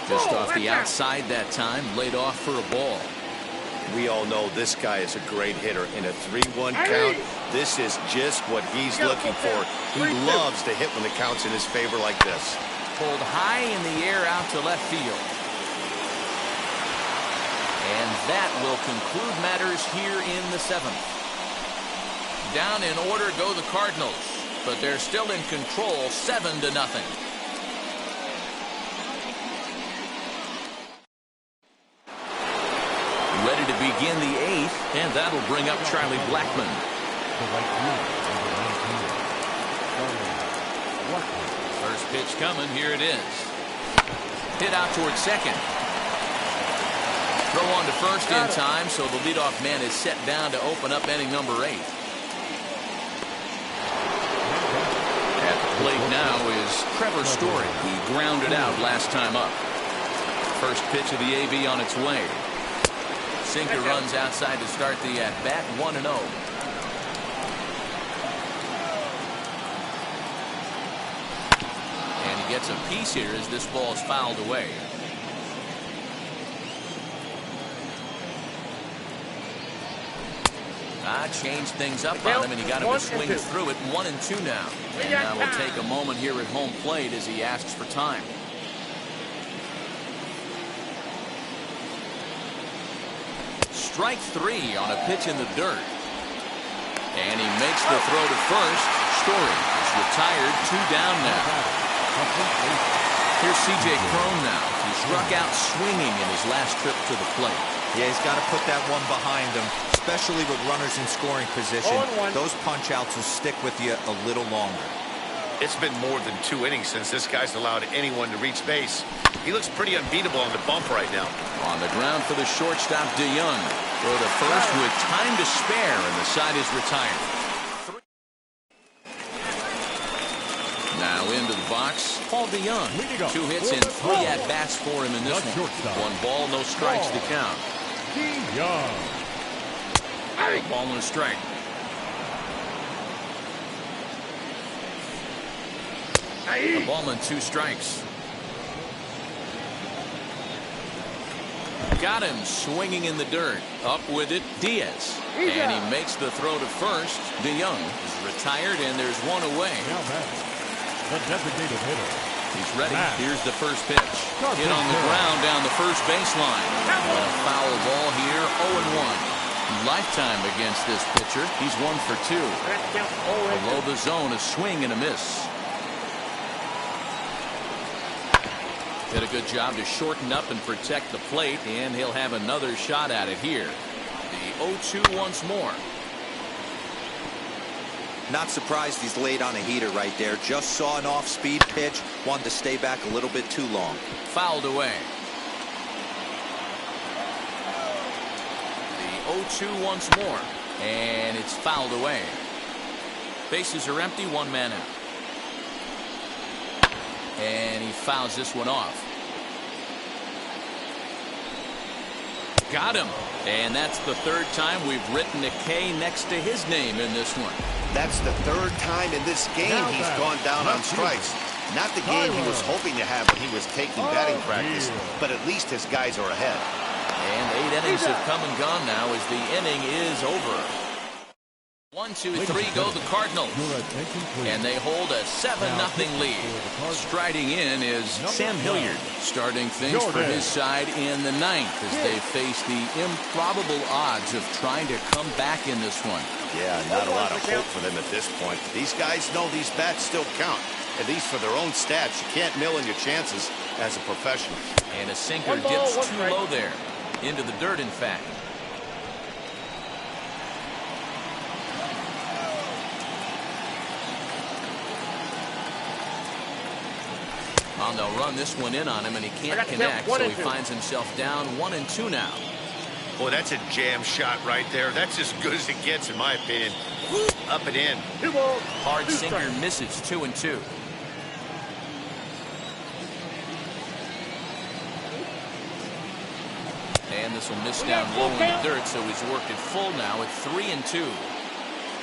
S1: Just off the outside that time, laid off for a ball.
S2: We all know this guy is a great hitter. In a 3-1 count, this is just what he's looking for. He loves to hit when the count's in his favor like this.
S1: Pulled high in the air out to left field. And that will conclude matters here in the 7th. Down in order go the Cardinals, but they're still in control 7-0. Ready to begin the 8th, and that'll bring up Charlie Blackmon. First pitch coming, here it is. Hit out towards second. Throw on to first in time, so the leadoff man is set down to open up inning number 8. At the plate now is Trevor Story. He grounded out last time up. First pitch of the AB on its way. Sinker runs outside to start the at-bat, 1-0. And he gets a piece here as this ball is fouled away. Changed things up on him, and he got him to swing through it. 1-2 now. And now we'll take a moment here at home plate as he asks for time. Strike 3 on a pitch in the dirt. And he makes the throw to first. Story is retired, 2 down now. Here's C.J. Cron now. He struck out swinging in his last trip to the plate.
S4: Yeah, he's got to put that one behind him, especially with runners in scoring position. Those punch-outs will stick with you a little longer.
S2: It's been more than 2 innings since this guy's allowed anyone to reach base. He looks pretty unbeatable on the bump right now.
S1: On the ground for the shortstop, DeYoung. Throw to first with time to spare, and the side is retired. Now into the box, Paul DeYoung. 2 hits and 3 at-bats for him in this one. 1 ball, no strikes to count.
S3: DeYoung.
S1: Ball and a strike. A ball and 2 strikes. Got him swinging in the dirt. Up with it, Diaz. And he makes the throw to first. DeYoung is retired, and there's 1 away.
S3: Now back, the designated hitter.
S1: He's ready. Here's the first pitch. Hit on the ground down the first baseline. And a foul ball here, 0-1. Lifetime against this pitcher. He's 1 for 2. Below the zone, a swing and a miss. Did a good job to shorten up and protect the plate, and he'll have another shot at it here. The 0-2 once more.
S4: Not surprised he's laid on a heater right there. Just saw an off-speed pitch. Wanted to stay back a little bit too long.
S1: Fouled away. The 0-2 once more. And it's fouled away. Bases are empty, 1 man out. And he fouls this one off. Got him. And that's the 3rd time we've written a K next to his name in this one.
S2: That's the 3rd time in this game he's gone down on strikes. Not the game he was hoping to have when he was taking batting practice, but at least his guys are ahead.
S1: And 8 innings have come and gone now as the inning is over. 1, 2, 3 go the Cardinals. And they hold a 7-0 lead. Striding in is Sam Hilliard, starting things for his side in the 9th as they face the improbable odds of trying to come back in this one.
S2: Yeah, not a lot of hope for them at this point. These guys know these bats still count, at least for their own stats. You can't mill in your chances as a professional.
S1: And a sinker dips too low there. Into the dirt, in fact. They'll run this one in on him, and he can't connect, so he finds himself down 1-2 now.
S2: Boy, that's a jam shot right there. That's as good as it gets, in my opinion. Up and in.
S1: Hard sinker misses 2-2. And this will miss down low in the dirt, so he's worked it full now at 3-2.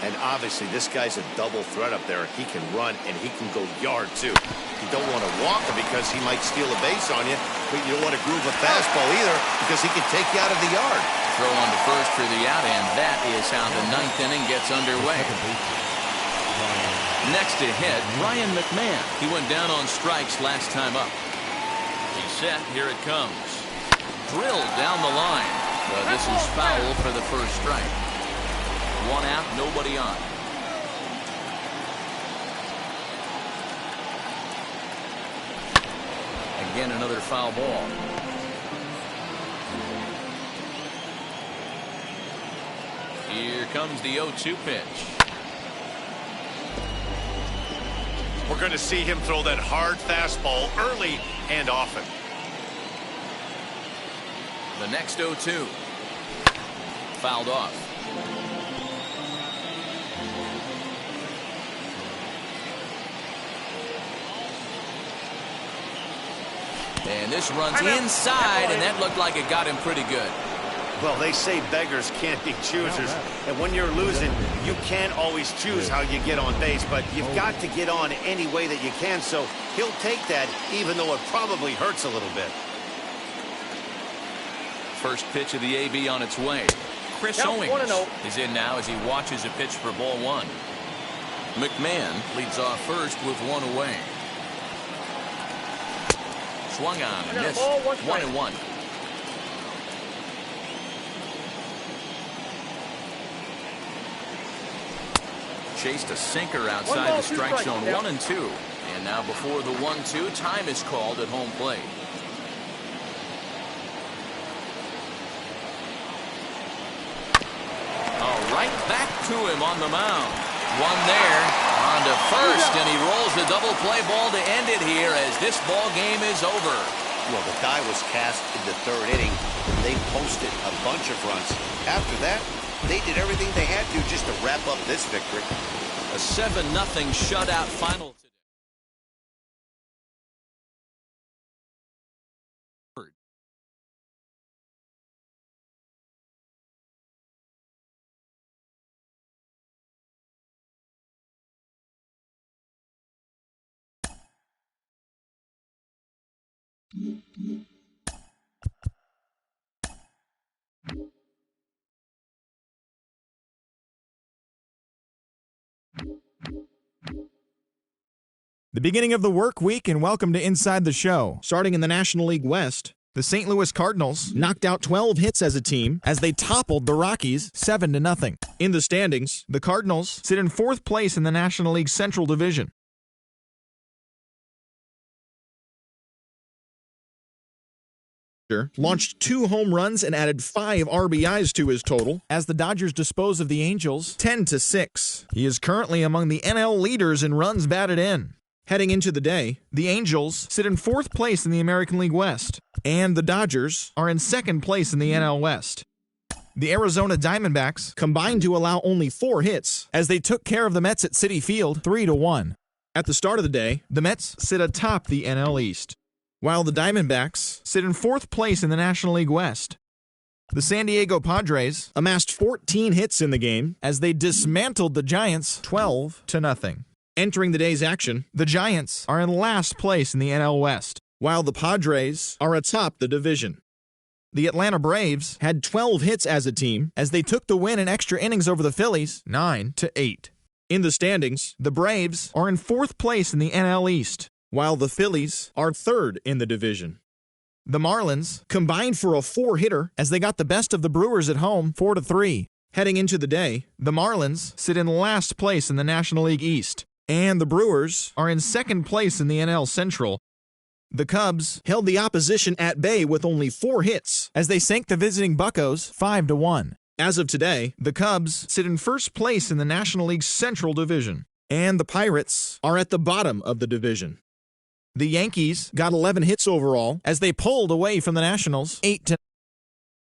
S2: And obviously, this guy's a double threat up there. He can run, and he can go yard, too. You don't want to walk him because he might steal a base on you, but you don't want to groove a fastball either because he can take you out of the yard.
S1: Throw on to first for the out, and that is how the ninth inning gets underway. Next to hit, Ryan McMahon. He went down on strikes last time up. He's set. Here it comes. Drilled down the line. But this is foul for the first strike. One out, nobody on. Again, another foul ball. Here comes the 0-2 pitch.
S2: We're going to see him throw that hard fastball early and often.
S1: The next 0-2. Fouled off. And this runs inside, and that looked like it got him pretty good.
S2: Well, they say beggars can't be choosers. And when you're losing, you can't always choose how you get on base, but you've got to get on any way that you can. So he'll take that, even though it probably hurts a little bit.
S1: First pitch of the AB on its way. Chris Owings is in now as he watches a pitch for ball one. McMahon leads off first with one away. Swung on and missed. 1-1. Chased a sinker outside the strike zone. 1-2. And now before the 1-2, time is called at home plate. Right back to him on the mound. One there on to first, and he rolls the double play ball to end it here as this ball game is over.
S2: Well, the die was cast in the third inning. They posted a bunch of runs. After that, they did everything they had to just to wrap up this victory.
S1: A 7-0 shutout final today.
S8: The beginning of the work week, and welcome to Inside the Show. Starting in the National League West, the St. Louis Cardinals knocked out 12 hits as a team as they toppled the Rockies 7-0. In the standings, the Cardinals sit in fourth place in the National League Central Division. Launched 2 home runs and added 5 RBIs to his total as the Dodgers dispose of the Angels 10-6. He is currently among the NL leaders in runs batted in. Heading into the day, the Angels sit in fourth place in the American League West, and the Dodgers are in second place in the NL West. The Arizona Diamondbacks combined to allow only 4 hits as they took care of the Mets at Citi Field 3-1. At the start of the day, the Mets sit atop the NL East, while the Diamondbacks sit in fourth place in the National League West. The San Diego Padres amassed 14 hits in the game as they dismantled the Giants 12-0. Entering the day's action, the Giants are in last place in the NL West, while the Padres are atop the division. The Atlanta Braves had 12 hits as a team as they took the win in extra innings over the Phillies 9-8. In the standings, the Braves are in fourth place in the NL East, while the Phillies are third in the division. The Marlins combined for a 4-hitter as they got the best of the Brewers at home 4-3. Heading into the day, the Marlins sit in last place in the National League East, and the Brewers are in second place in the NL Central. The Cubs held the opposition at bay with only 4 hits as they sank the visiting Buccos 5-1. As of today, the Cubs sit in first place in the National League Central Division, and the Pirates are at the bottom of the division. The Yankees got 11 hits overall as they pulled away from the Nationals 8-0.